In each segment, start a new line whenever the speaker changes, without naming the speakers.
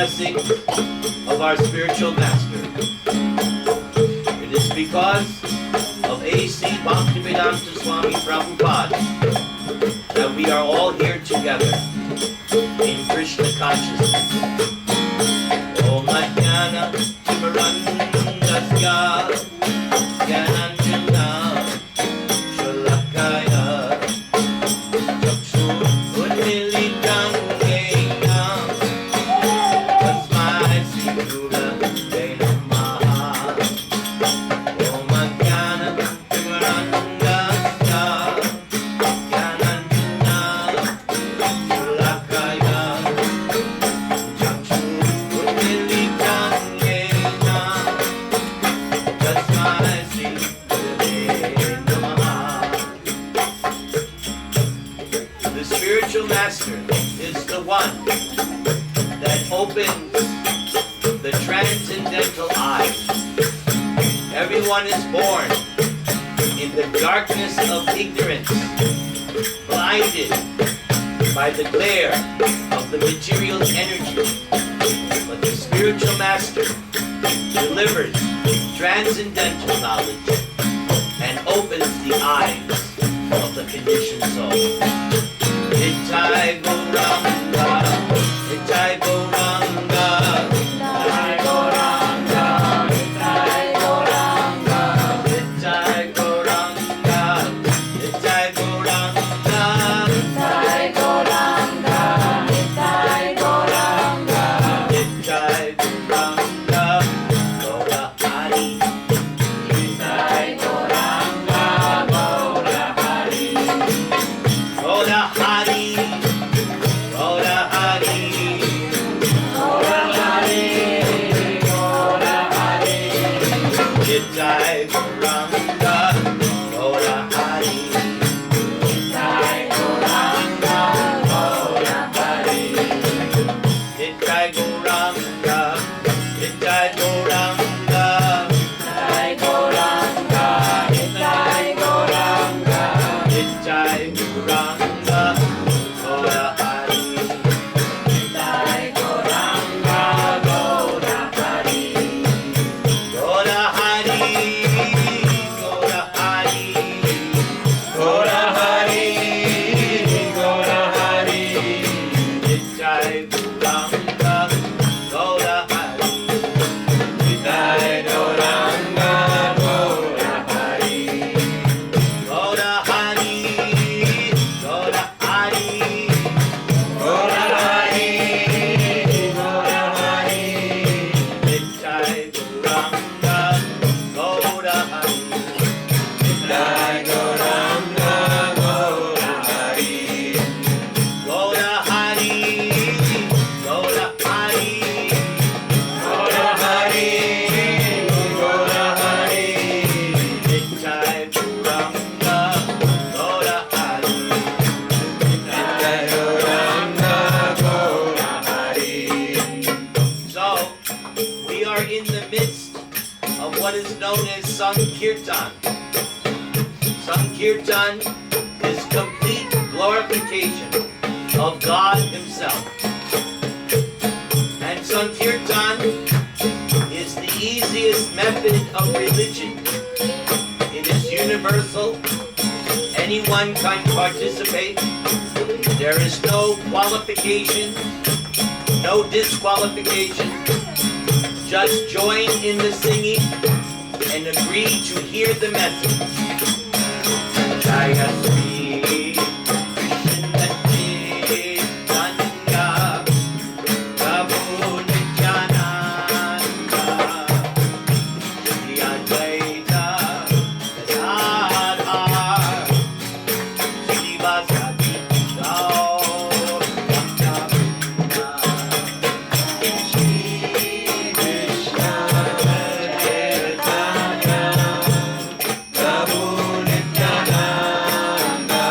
blessing of our spiritual master. It is because of A.C. Bhaktivedanta Swami Prabhupada that we are all here together in Krishna consciousness. Om Ajnana Timarandasya Gyananjana Shalakaya Chakshur Unmilitam Yena Tasmai Sri-Guru Te Namaha. Om Ajnana Timarandasya Gyananjana Shalakaya Chakshur Unmilitam Yena Tasmai Sri-Guru Te Namaha. The spiritual master is the one that opens the transcendental eye. Everyone is born in the darkness of ignorance, blinded by the glare of the material energy. But the spiritual master delivers transcendental knowledge and opens the eyes of the conditioned soul. Nitai Gauranga, Nitai Gauranga, Nitai Gauranga, Nitai Gauranga, Nitai Gauranga, Nitai Gauranga, Nitai Gauranga, Nitai Gauranga, Nitai Gauranga, Gaura Hari, Nitai Gauranga, Gaura Hari, Gaura Hari, Gaura Hari, Gaura Hari, Gaura Hari, Nitai Gauranga, Gaura Hari, Nitai Gauranga, Gaura Hari, Nitai Gauranga, Nitai Gauranga, Nitai Gauranga, Nitai Gauranga, Nitai Gauranga, Gaura Hari, Nitai Gauranga, Gaura Hari, Gaura Hari, Gaura Hari, Gaura Hari, Gaura Hari, Nitai Gauranga, Gaura Hari, Nitai Gauranga, Gaura Hari, Gaura Hari, Gaura Hari, Gaura Hari, Gaura Hari, Nitai Gauranga, Gaura Hari, Nitai Gauranga, Gaura Hari, Gaura Hari, Gaura Hari, Gaura Hari, Gaura Hari, Nitai Gauranga, Gaura Hari, Nitai Gauranga, Gaura Hari. So, we are in the midst of what is known as Sankirtan. Sankirtan is complete glorification of God Himself. And Sankirtan is the easiest method of religion. It is universal. Anyone can participate. There is no qualification, no disqualification. Just join in the singing and agree to hear the message. Jaya Sri Krishna Chaitanya Prabhu Nityananda Shri Advaita Gadadhar Srivasadi Gaur Bhakta Shri Krishna Chaitanya Prabhu Nityananda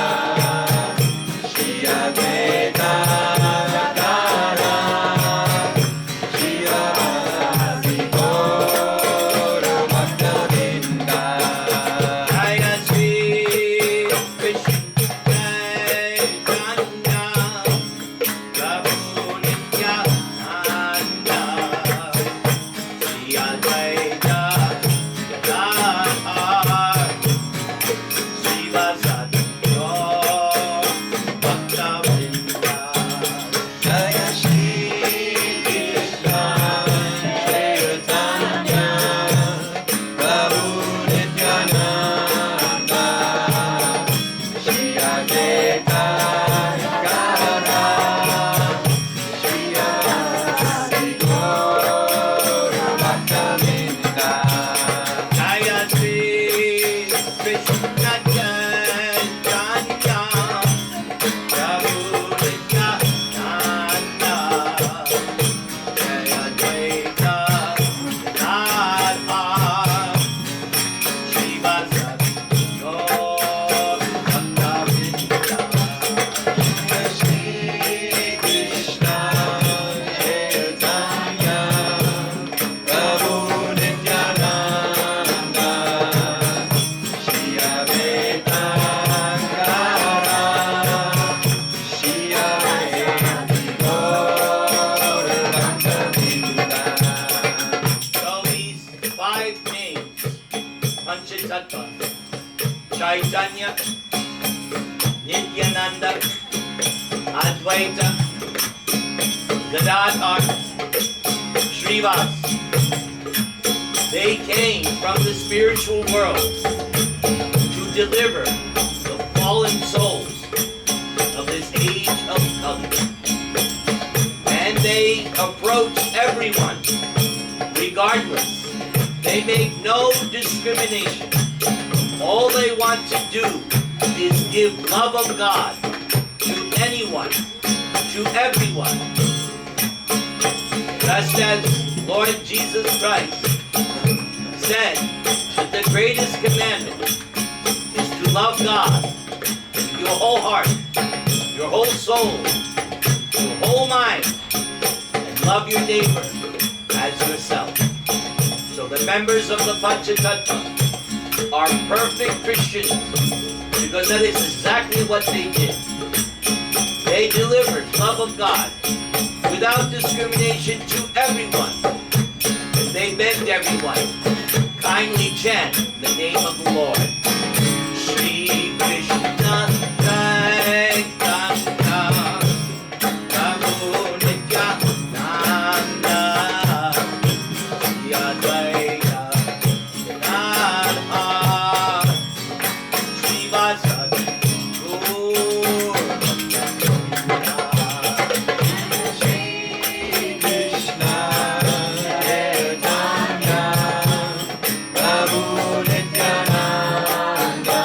names, Panchatattva, Chaitanya, Nityananda, Advaita, Gadadhar, Srivas. They came from the spiritual world to deliver the fallen souls of this age of Kali. And they approach everyone regardless. They make no discrimination. All they want to do is give love of God to anyone, to everyone. Just as Lord Jesus Christ said that the greatest commandment is to love God with your whole heart, your whole soul, your whole mind, and love your neighbor as yourself. So the members of the Panchatattva are perfect Christians because that is exactly what they did. They delivered love of God without discrimination to everyone. And they begged everyone, kindly chant the name of the Lord. Shri Krishna Jai Krishna Prabhu Nityananda Advaita Gadadhar Srivasa Gaur Shri Krishna Chaitanya Prabhu Nityananda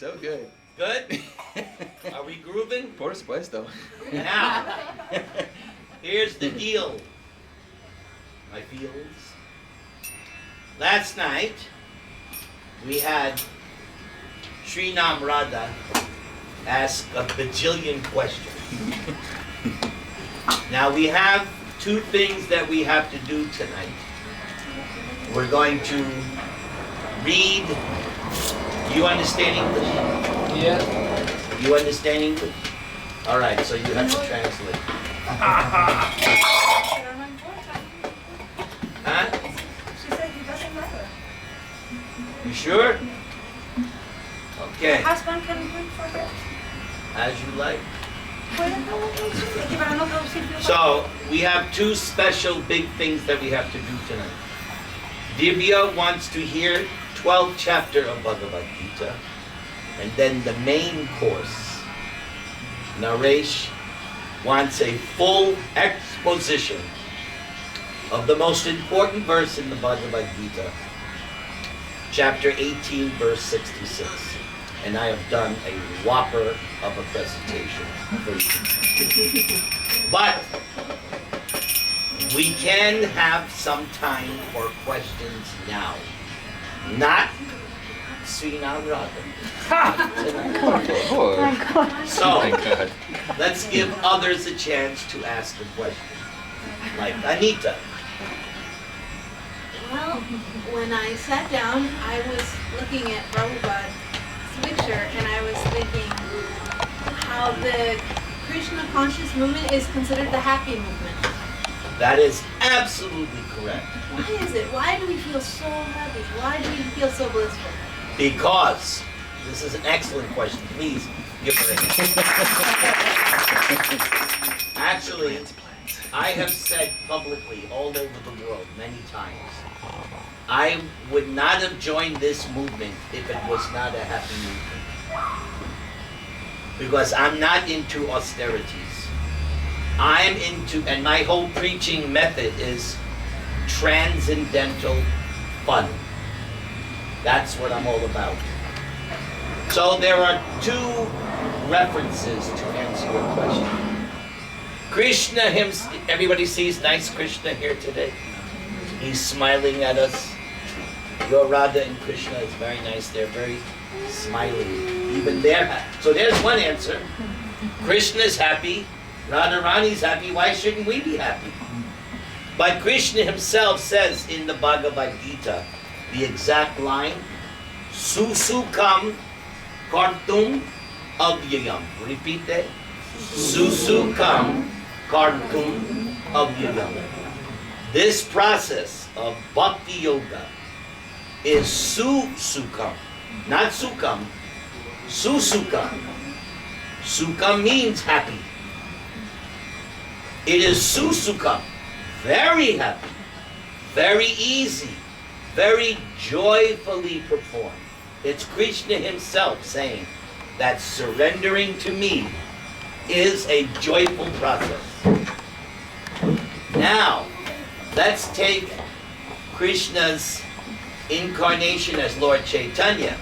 So good.
Good? Are we grooving?
Por supuesto.
Now, here's the deal, my fields. Last night, we had Sri Namrata ask a bajillion questions. Now we have two things that we have to do tonight. We're going to read. You understand English?
Yeah.
You understand English? All right, so you have to translate. Huh?
She said it doesn't matter.
You sure? Okay,
The husband can wait for her.
as you like.
Puede traducir, para no traducir yo.
So, we have two special big things that we have to do tonight. Divya wants to hear 12th chapter of Bhagavad Gita, and then the main course. Naresh wants a full exposition of the most important verse in the Bhagavad Gita, chapter 18, verse 66. And I have done a whopper of a presentation for you. But we can have some time for questions now. Not Srinam Radha. So, let's give others a chance to ask a question. Like Anita.
Well, when I sat down, I was looking at Prabhupada's picture and I was thinking how the Krishna conscious movement is considered the happy movement.
That is absolutely correct.
Why is it? Why do we feel so happy? Why do we feel so blissful?
Because, this is an excellent question. Please give her a hand. Actually, I have said publicly all over the world many times, I would not have joined this movement if it was not a happy movement. Because I'm not into austerities. I'm into, and my whole preaching method is transcendental fun. That's what I'm all about. So there are two references to answer your question. Krishna himself, everybody sees nice Krishna here today. He's smiling at us. Your Radha and Krishna is very nice. They're very smiling. Even they're happy. So there's one answer. Krishna is happy. Radharani's happy. Why shouldn't we be happy? But Krishna himself says in the Bhagavad Gita, the exact line, Susukam kartum avyayam. Repeat that. Susukam kartum avyayam. This process of bhakti yoga is susukam, not sukam, susukam. Sukam means happy. It is susukam, very happy, very easy, very joyfully performed. It's Krishna himself saying that surrendering to me is a joyful process. Now, let's take Krishna's incarnation as Lord Chaitanya.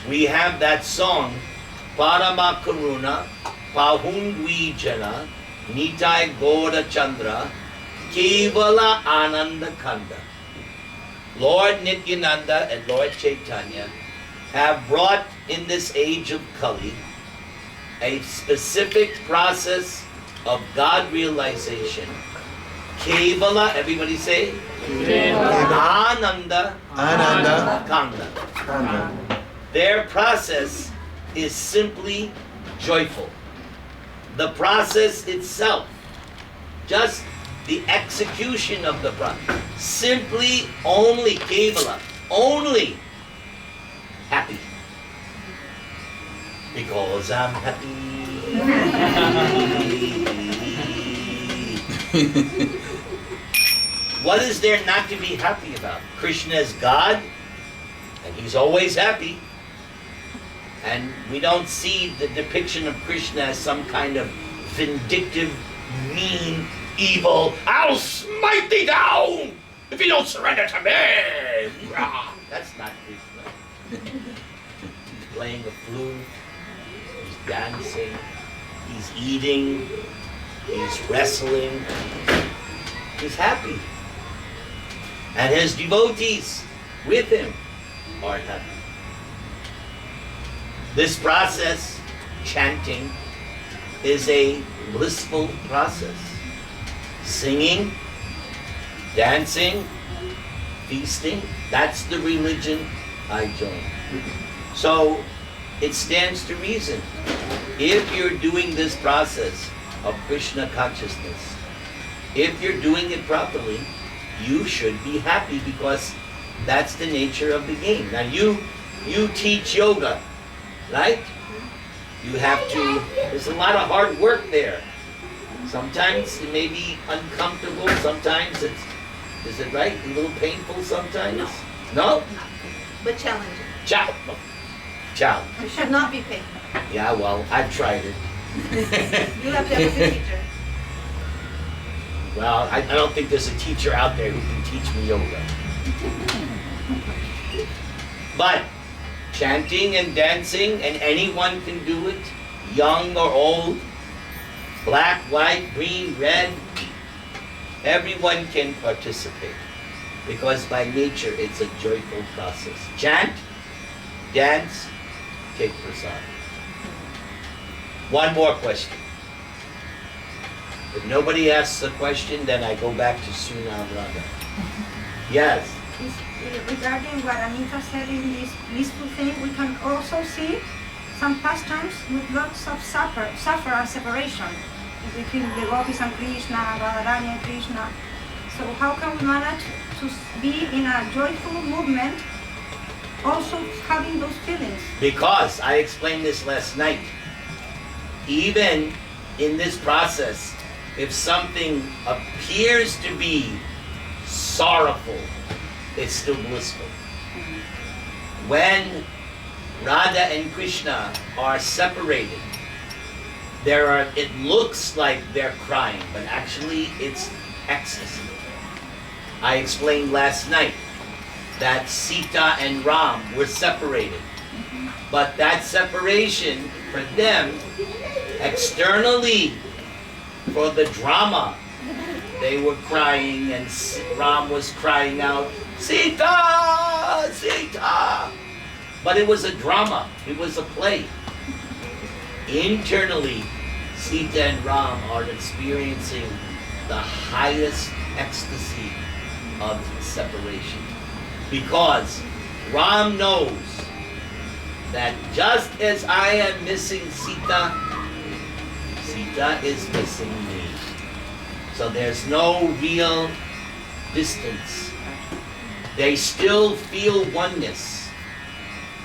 We have that song, Parama Karuna, Pahundvi Jana, Nitai Goda Chandra, Kevala Ananda Kanda. Lord Nityananda and Lord Chaitanya have brought in this age of Kali a specific process of God realization. Kevala, everybody say? Kevala. Ananda.
Ananda.
Kanda. Their process is simply joyful. The process itself, just the execution of the process, simply only Kevala, only happy. Because I'm happy. What is there not to be happy about? Krishna is God, and he's always happy. And we don't see the depiction of Krishna as some kind of vindictive, mean, evil, I'll smite thee down if you don't surrender to me. That's not Krishna. He's playing a flute, he's dancing, he's eating, he's wrestling, he's happy. And his devotees with him are happy. This process, chanting, is a blissful process. Singing, dancing, feasting, that's the religion I joined. So it stands to reason. If you're doing this process of Krishna consciousness, if you're doing it properly, you should be happy because that's the nature of the game. Now you teach yoga, right? You have to, there's a lot of hard work there. Sometimes it may be uncomfortable, sometimes it's, is it right? A little painful sometimes?
No.
No?
But challenging.
Ciao. Ciao.
It should not be paid.
Yeah, well, I've tried it.
You have to have a good teacher.
Well, I don't think there's a teacher out there who can teach me yoga. But chanting and dancing, and anyone can do it, young or old, black, white, green, red, everyone can participate. Because by nature, it's a joyful process. Chant, dance, take prasad. One more question. If nobody asks a question, then I go back to Suna Radha. Yes.
Regarding what Anita said in this blissful thing, we can also see some pastimes with lots of suffer and separation between the gopis and Krishna, Radharani and Krishna. So how can we manage to be in a joyful movement, also having those feelings?
Because I explained this last night. Even in this process, if something appears to be sorrowful, it's still blissful. When Radha and Krishna are separated, it looks like they're crying, but actually it's ecstasy. I explained last night that Sita and Ram were separated. But that separation for them, externally, for the drama, they were crying and Ram was crying out, Sita! Sita! But it was a drama, it was a play. Internally, Sita and Ram are experiencing the highest ecstasy of separation. Because Ram knows that just as I am missing Sita, Sita is missing me. So there's no real distance. They still feel oneness.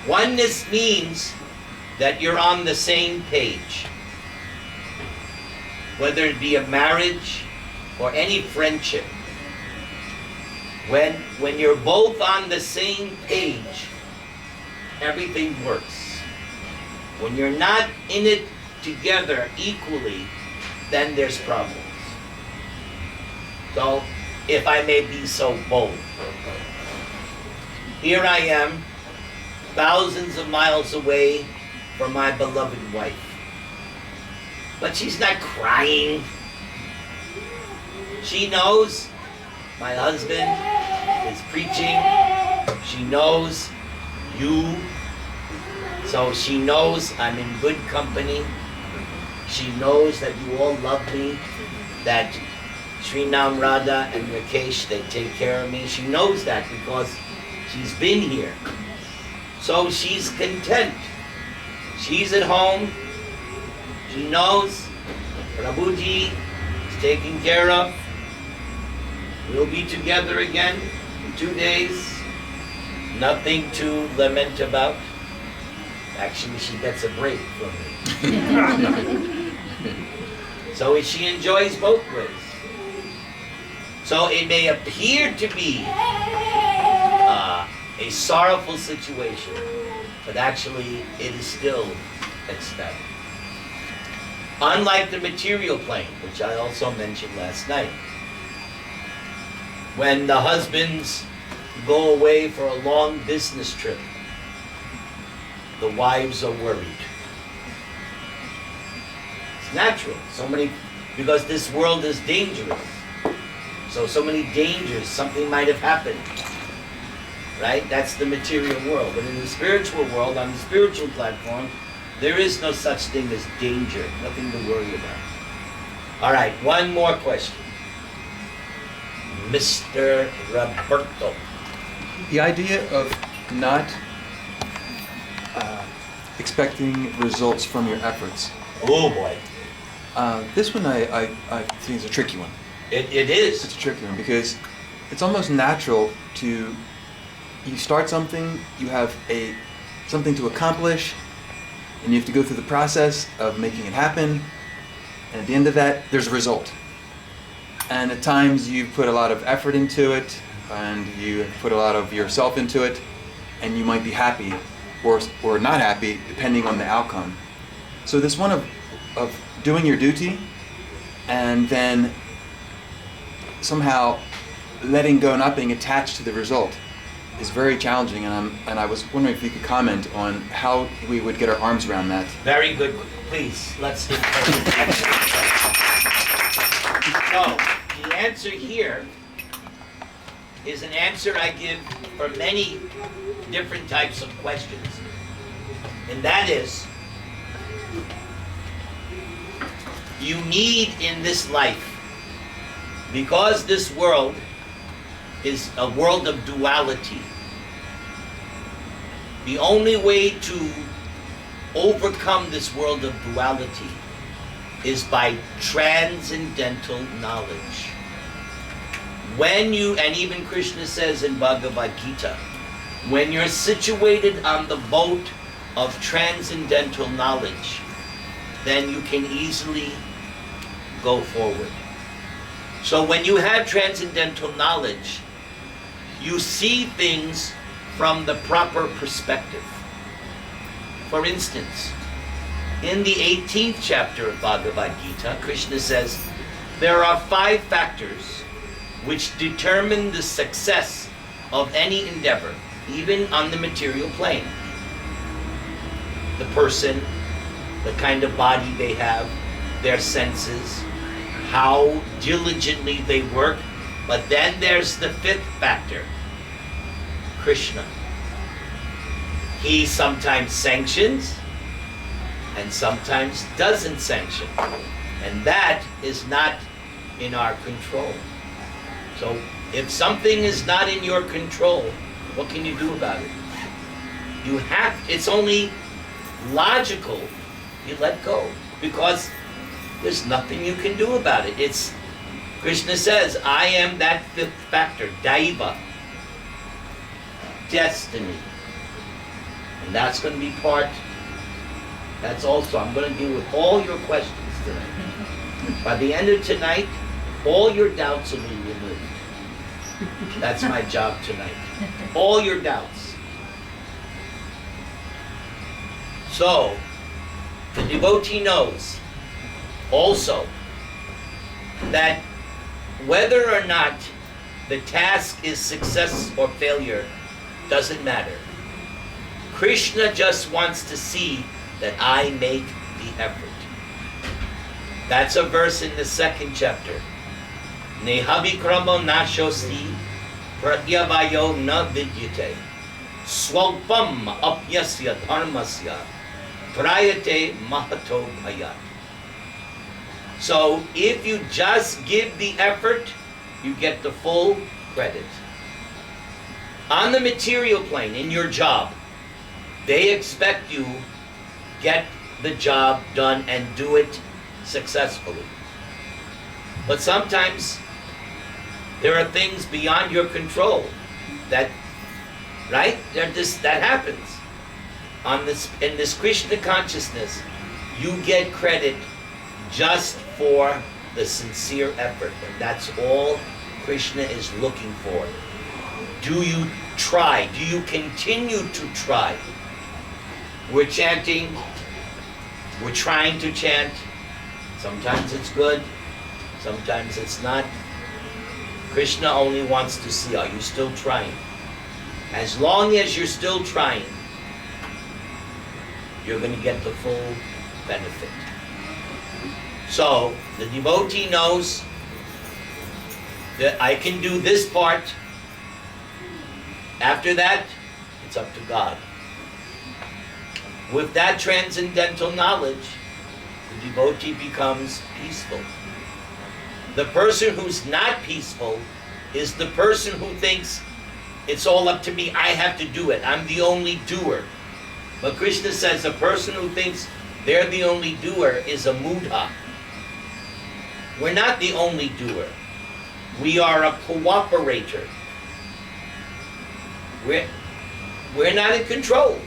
Oneness means that you're on the same page. Whether it be a marriage or any friendship. When you're both on the same page, everything works. When you're not in it together equally, then there's problems. So, if I may be so bold, here I am, thousands of miles away from my beloved wife. But she's not crying. She knows my husband is preaching. She knows you. So she knows I'm in good company. She knows that you all love me, that Srinam Radha and Rakesh, they take care of me. She knows that because she's been here. So she's content. She's at home. She knows Prabhuji is taken care of. We'll be together again in 2 days. Nothing to lament about. Actually, she gets a break from me. So she enjoys both ways. So it may appear to be a sorrowful situation, but actually it is still ecstatic. Unlike the material plane, which I also mentioned last night, when the husbands go away for a long business trip, the wives are worried. It's natural. Because this world is dangerous. So many dangers, something might have happened. Right? That's the material world. But in the spiritual world, on the spiritual platform, there is no such thing as danger. Nothing to worry about. All right, one more question. Mr. Roberto.
The idea of not expecting results from your efforts.
Oh boy.
This one I think is a tricky one.
It is.
It's a tricky one because it's almost natural to, you start something, you have something to accomplish, and you have to go through the process of making it happen, and at the end of that, there's a result. And at times you put a lot of effort into it, and you put a lot of yourself into it, and you might be happy or not happy depending on the outcome. So this one of doing your duty and then somehow letting go, not being attached to the result, is very challenging, and I was wondering if you could comment on how we would get our arms around that.
Very good. Please, let's get So, the answer here is an answer I give for many different types of questions. And that is, you need in this life, because this world is a world of duality, the only way to overcome this world of duality is by transcendental knowledge. When you, and even Krishna says in Bhagavad Gita, when you're situated on the boat of transcendental knowledge, then you can easily go forward. So when you have transcendental knowledge, you see things from the proper perspective. For instance, in the 18th chapter of Bhagavad Gita, Krishna says, there are 5 factors which determine the success of any endeavor, even on the material plane. The person, the kind of body they have, their senses, how diligently they work. But then there's the 5th factor, Krishna. He sometimes sanctions and sometimes doesn't sanction. And that is not in our control. So if something is not in your control, what can you do about it? It's only logical you let go, because there's nothing you can do about it. Krishna says, I am that 5th factor, Daiva, destiny. And that's going to be I'm going to deal with all your questions tonight. By the end of tonight, all your doubts will be removed. That's my job tonight. All your doubts. So, the devotee knows also that whether or not the task is success or failure doesn't matter. Krishna just wants to see that I make the effort. That's a verse in the 2nd chapter. Nehavikramo nashosti pratyavayo na vidyate swalpam apyasya dharmasya prayate mahato bhayat. So if you just give the effort, you get the full credit. On the material plane, in your job, they expect you get the job done and do it successfully. But sometimes there are things beyond your control that happens. In this Krishna consciousness, you get credit just for the sincere effort, and that's all Krishna is looking for. Do you try? Do you continue to try? We're chanting, we're trying to chant. Sometimes it's good, sometimes it's not. Krishna only wants to see, are you still trying? As long as you're still trying, you're going to get the full benefit. So, the devotee knows that I can do this part. After that, it's up to God. With that transcendental knowledge, the devotee becomes peaceful. The person who's not peaceful is the person who thinks it's all up to me, I have to do it, I'm the only doer. But Krishna says a person who thinks they're the only doer is a mudha. We're not the only doer. We are a cooperator. We're not in control.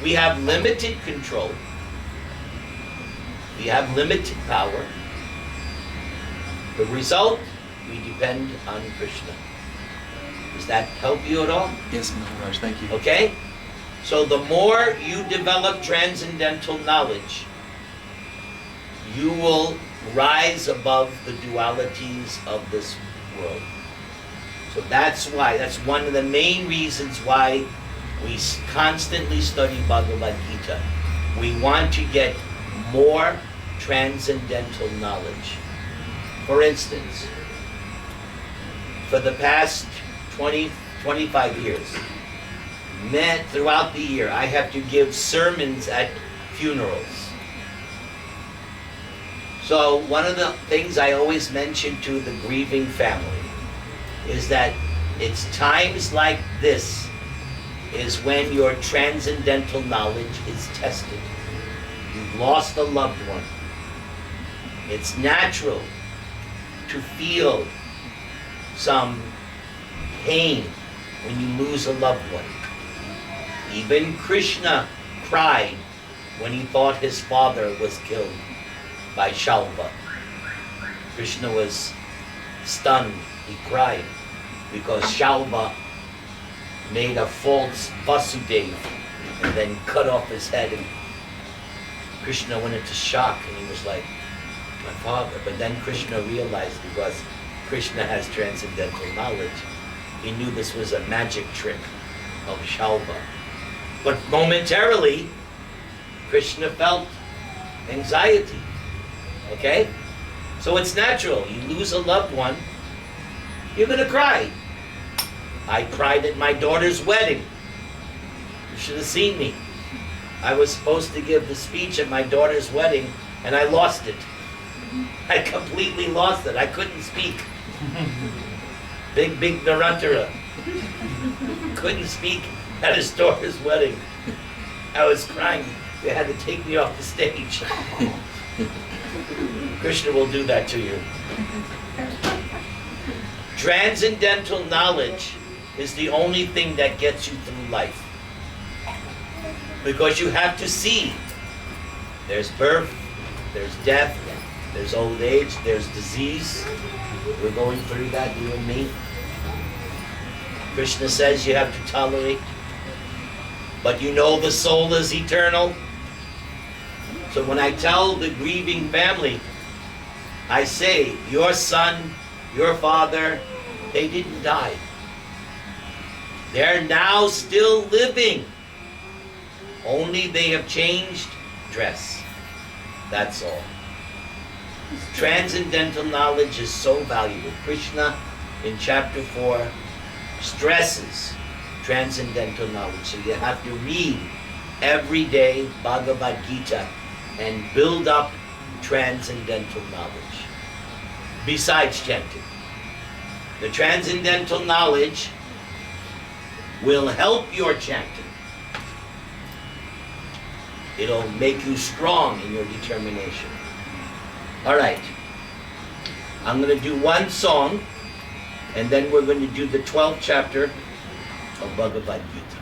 We have limited control. We have limited power. The result, we depend on Krishna. Does that help you at all?
Yes, Maharaj, thank you.
Okay? So the more you develop transcendental knowledge, you will rise above the dualities of this world. So that's why, that's one of the main reasons why we constantly study Bhagavad Gita. We want to get more transcendental knowledge. For instance, for the past 20, 25 years, throughout the year, I have to give sermons at funerals. So one of the things I always mention to the grieving family is that it's times like this is when your transcendental knowledge is tested. You've lost a loved one. It's natural to feel some pain when you lose a loved one. Even Krishna cried when he thought his father was killed by Shalva. Krishna was stunned. He cried because Shalva made a false Vasudeva and then cut off his head, and Krishna went into shock and he was like, my father. But then Krishna realized, because Krishna has transcendental knowledge, he knew this was a magic trick of Shalva. But momentarily, Krishna felt anxiety. Okay? So it's natural. You lose a loved one, you're going to cry. I cried at my daughter's wedding. You should have seen me. I was supposed to give the speech at my daughter's wedding, and I lost it. I completely lost it. I couldn't speak. Big Nirantara couldn't speak at his daughter's wedding. I was crying. They had to take me off the stage. Krishna will do that to you. Transcendental knowledge is the only thing that gets you through life. Because you have to see. There's birth, there's death, there's old age, there's disease. We're going through that, you and me. Krishna says you have to tolerate. But you know the soul is eternal. So when I tell the grieving family, I say, your son, your father, they didn't die. They're now still living. Only they have changed dress. That's all. Transcendental knowledge is so valuable. Krishna, in chapter 4, stresses transcendental knowledge. So you have to read every day Bhagavad Gita and build up transcendental knowledge. Besides chanting. The transcendental knowledge will help your chanting. It'll make you strong in your determination. All right. I'm going to do one song, and then we're going to do the 12th chapter of Bhagavad Gita,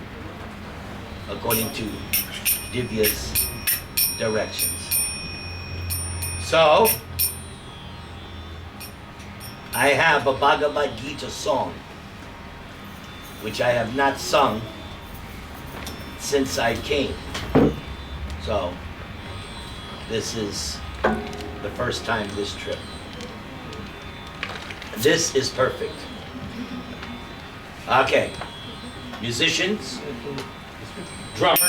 according to Divya's directions. So, I have a Bhagavad Gita song, which I have not sung since I came. So, this is the first time this trip. This is perfect. Okay. Musicians, drummers.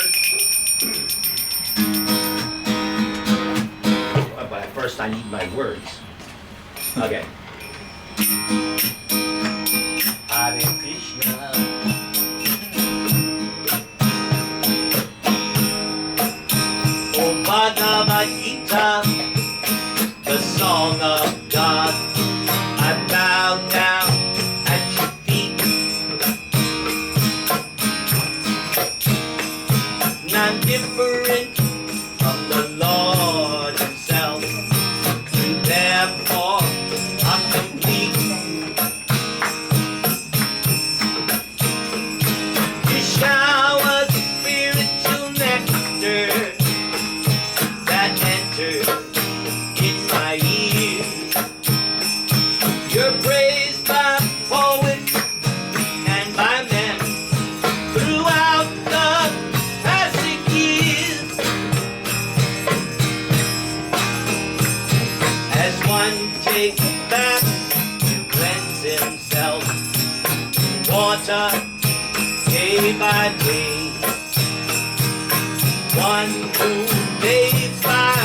But first I need my words. Okay. Hare Krishna. Oh, Bhagavad Gita, the song of God. I bow down different from the Lord himself. You therefore are complete. You shower spiritual nectar that enters in my ears. You're praised by poets and by men throughout the passing years. As one takes bath to cleanse himself in water day by day, one who bathes by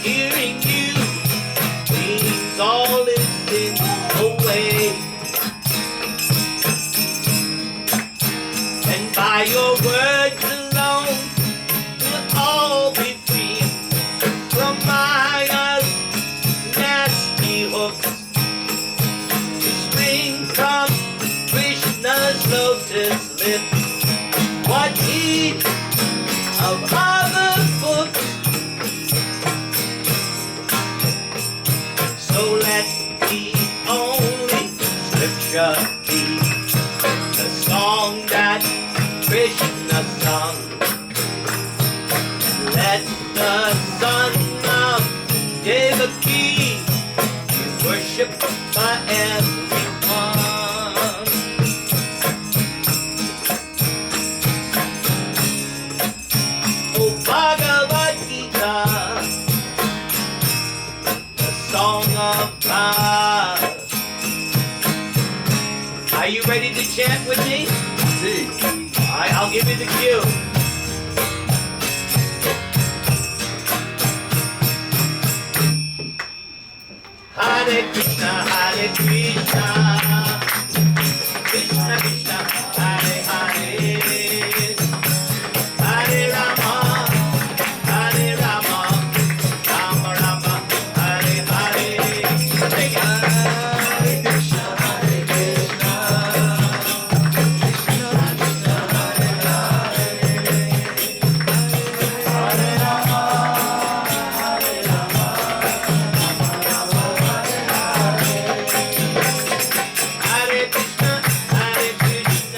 hearing you cleans all his sins away. And by your words alone we'll all be free from Maya's nasty hooks to spring from Krishna's lotus lips. What need of other books? So let the only scripture be the song that Krishna sung. Let the son of Devaki be worshipped by everyone. Oh, Bhagavad Gita, the song of God. Are you ready to chant with me?
See.
Alright, I'll give you the cue. Hare Krishna, Krishna Krishna, Hare Hare, Hare Rama, Rama Rama, Hare Hare. Sing it.
Hare Krishna, Hare Krishna, Krishna Krishna, Hare Hare, Hare Rama, Hare Rama, Rama Rama, Hare Hare.
Hare Krishna,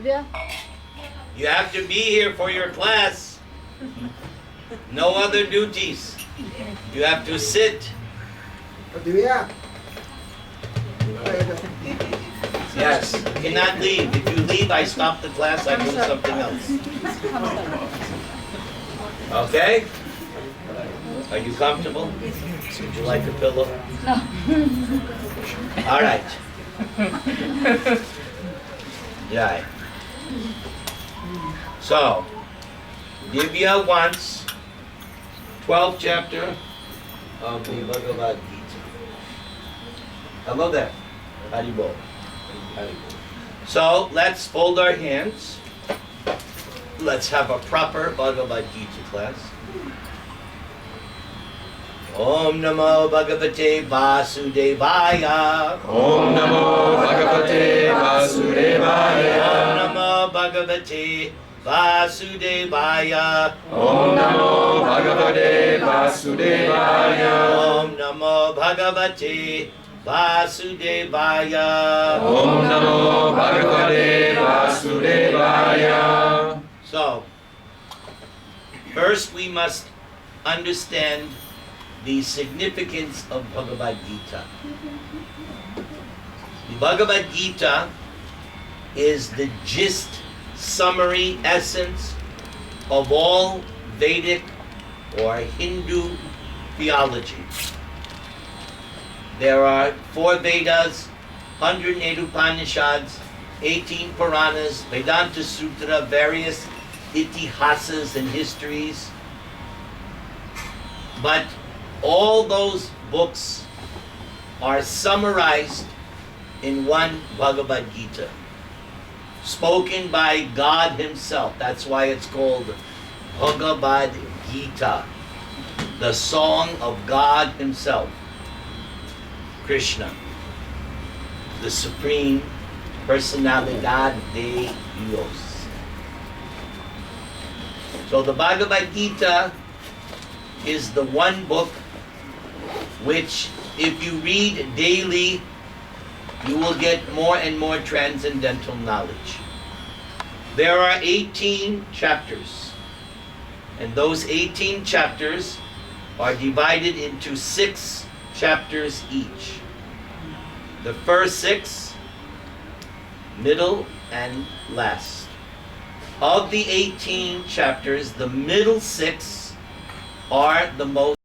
Divya?
You have to be here for your class. No other duties. You have to sit.
Divya.
Yes, you cannot leave. If you leave, I stop the class, I do something else. Okay? Are you comfortable? Would you like a pillow?
No.
All right. Yeah. So, Divya wants 12th chapter of the Bhagavad Gita. Hello there. Haribol. So, let's fold our hands. Let's have a proper Bhagavad Gita class. Om Namo Bhagavate Vasudevaya.
Om Namo Bhagavate Vasudevaya.
Om Namo Bhagavate Vasudevaya.
Om Namo Bhagavate Vasudevaya.
Om Namo Bhagavate Vasudevaya.
Om Namo Bhagavate Vasudevaya.
So, first we must understand the significance of Bhagavad Gita. The Bhagavad Gita is the gist, summary, essence of all Vedic or Hindu theology. There are 4 Vedas, 108 Upanishads, 18 Puranas, Vedanta Sutra, various itihasas and histories. But all those books are summarized in one Bhagavad Gita, spoken by God Himself. That's why it's called Bhagavad Gita, the song of God Himself, Krishna, the Supreme Personalidad de Dios. So the Bhagavad Gita is the one book which, if you read daily, you will get more and more transcendental knowledge. There are 18 chapters, and those 18 chapters are divided into 6 chapters each. The first 6, middle, and last. Of the 18 chapters, the middle 6 are the most